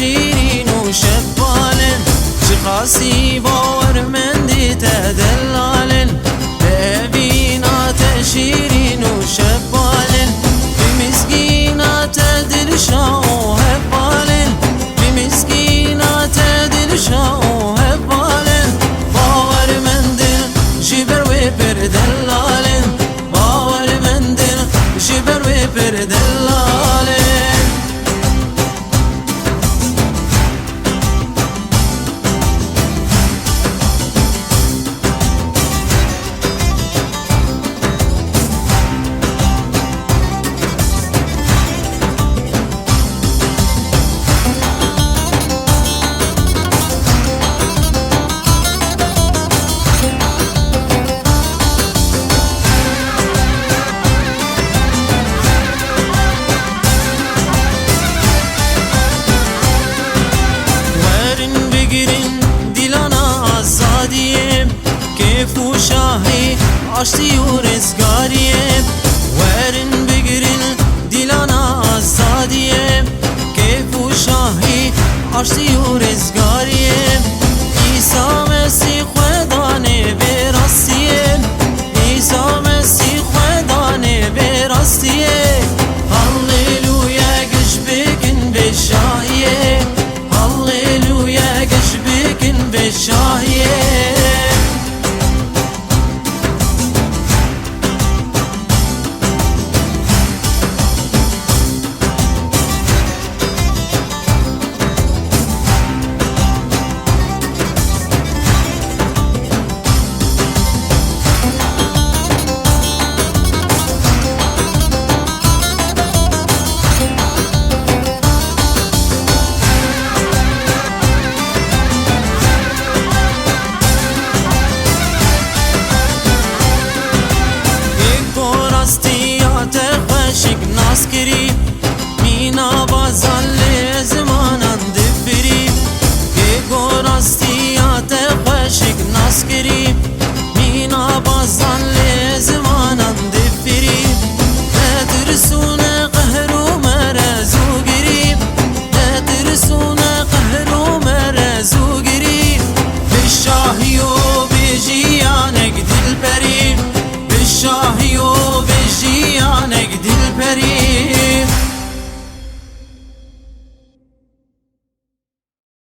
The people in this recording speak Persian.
شیرین و شفالن شخاصی باورمندی تدلالن ببینات شیرین و شفالن بمسکینات دلشا و هفالن بمسکینات دلشا و هفالن باورمندن جبر و پردلالن باورمندن جبر و پردلالن كيف وشاهي عشتي ورزقاريم وارن بقرن دلانا الزاديم كيف وشاهي عشتي ورزقاريم عيسى مسيح وداني براسيم عيسى مسيح وداني براسيم هللويا قشبكن بالشاهية هللويا قشبكن بالشاهية ناسكري مينا بازال لزمانا دفري كيكو راستيات خشك ناسكري مينا بازال لزمانا دفري تدرسون قهر ومرز وقريب تدرسون قهر ومرز وقريب بالشاهي وبجيانك دلبري بالشاهي وبجيانك دلبري